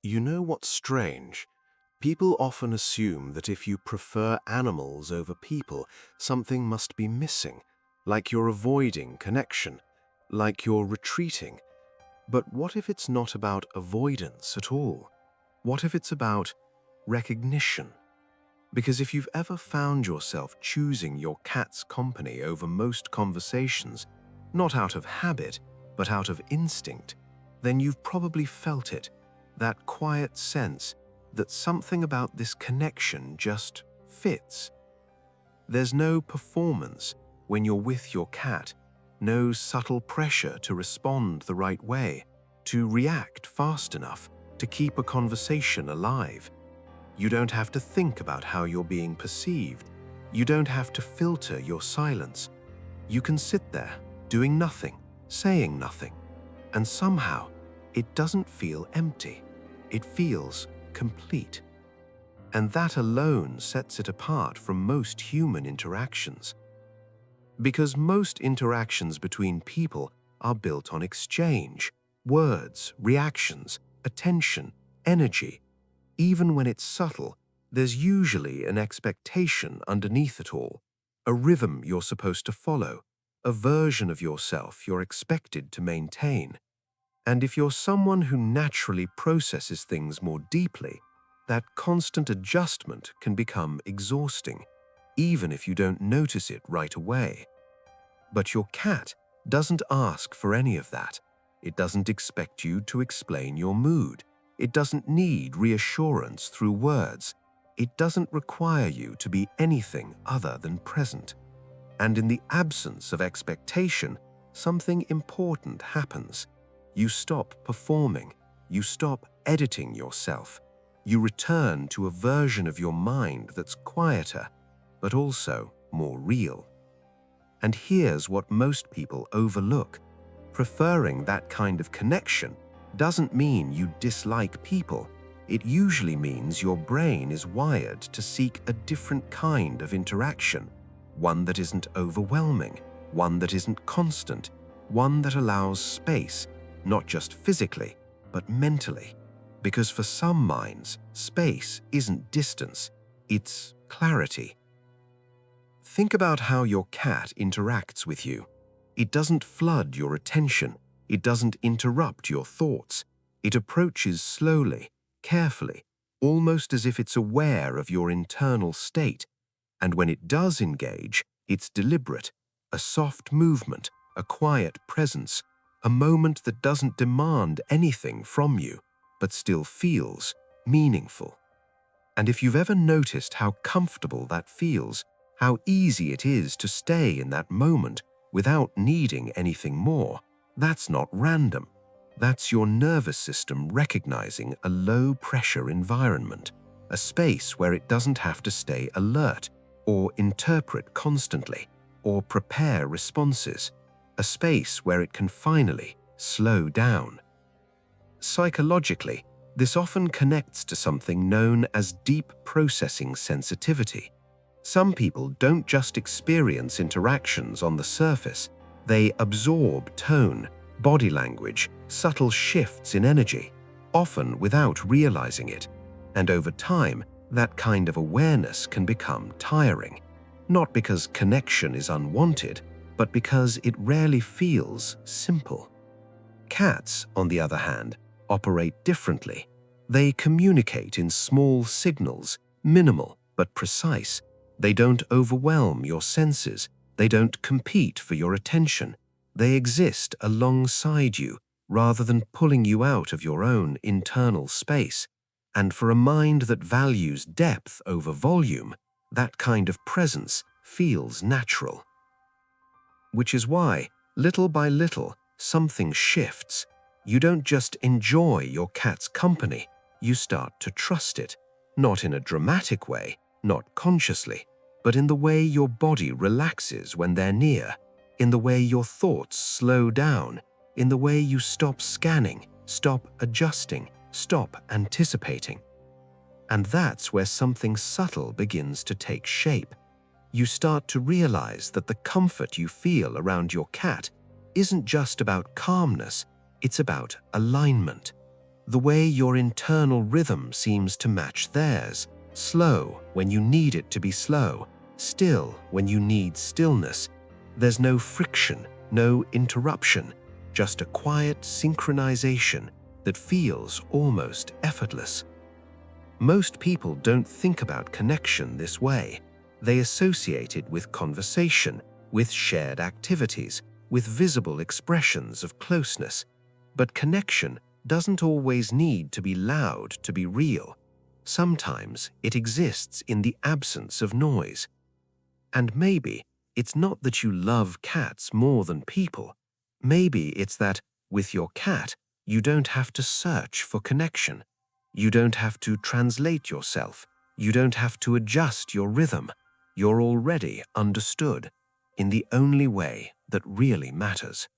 You know what's strange? People often assume that if you prefer animals over people, something must be missing, like you're avoiding connection, like you're retreating. But what if it's not about avoidance at all? What if it's about recognition? Because if you've ever found yourself choosing your cat's company over most conversations, not out of habit, but out of instinct, then you've probably felt it, that quiet sense that something about this connection just fits. There's no performance when you're with your cat, no subtle pressure to respond the right way, to react fast enough, to keep a conversation alive. You don't have to think about how you're being perceived. You don't have to filter your silence. You can sit there, doing nothing, saying nothing, and somehow it doesn't feel empty. It feels complete. And that alone sets it apart from most human interactions. Because most interactions between people are built on exchange, words, reactions, attention, energy. Even when it's subtle, there's usually an expectation underneath it all, a rhythm you're supposed to follow, a version of yourself you're expected to maintain. And if you're someone who naturally processes things more deeply, that constant adjustment can become exhausting, even if you don't notice it right away. But your cat doesn't ask for any of that. It doesn't expect you to explain your mood. It doesn't need reassurance through words. It doesn't require you to be anything other than present. And in the absence of expectation, something important happens. You stop performing. You stop editing yourself. You return to a version of your mind that's quieter, but also more real. And here's what most people overlook. Preferring that kind of connection doesn't mean you dislike people. It usually means your brain is wired to seek a different kind of interaction, one that isn't overwhelming, one that isn't constant, one that allows space, not just physically, but mentally. Because for some minds, space isn't distance, it's clarity. Think about how your cat interacts with you. It doesn't flood your attention. It doesn't interrupt your thoughts. It approaches slowly, carefully, almost as if it's aware of your internal state. And when it does engage, it's deliberate, a soft movement, a quiet presence, a moment that doesn't demand anything from you, but still feels meaningful. And if you've ever noticed how comfortable that feels, how easy it is to stay in that moment without needing anything more, that's not random. That's your nervous system recognizing a low-pressure environment, a space where it doesn't have to stay alert or interpret constantly or prepare responses, a space where it can finally slow down. Psychologically, this often connects to something known as deep processing sensitivity. Some people don't just experience interactions on the surface, they absorb tone, body language, subtle shifts in energy, often without realizing it. And over time, that kind of awareness can become tiring, not because connection is unwanted, but because it rarely feels simple. Cats, on the other hand, operate differently. They communicate in small signals, minimal but precise. They don't overwhelm your senses. They don't compete for your attention. They exist alongside you rather than pulling you out of your own internal space. And for a mind that values depth over volume, that kind of presence feels natural. Which is why, little by little, something shifts. You don't just enjoy your cat's company, you start to trust it, not in a dramatic way, not consciously, but in the way your body relaxes when they're near, in the way your thoughts slow down, in the way you stop scanning, stop adjusting, stop anticipating. And that's where something subtle begins to take shape. You start to realize that the comfort you feel around your cat isn't just about calmness, it's about alignment. The way your internal rhythm seems to match theirs, slow when you need it to be slow, still when you need stillness. There's no friction, no interruption, just a quiet synchronization that feels almost effortless. Most people don't think about connection this way. They associate it with conversation, with shared activities, with visible expressions of closeness. But connection doesn't always need to be loud to be real. Sometimes it exists in the absence of noise. And maybe it's not that you love cats more than people. Maybe it's that, with your cat, you don't have to search for connection. You don't have to translate yourself. You don't have to adjust your rhythm. You're already understood in the only way that really matters.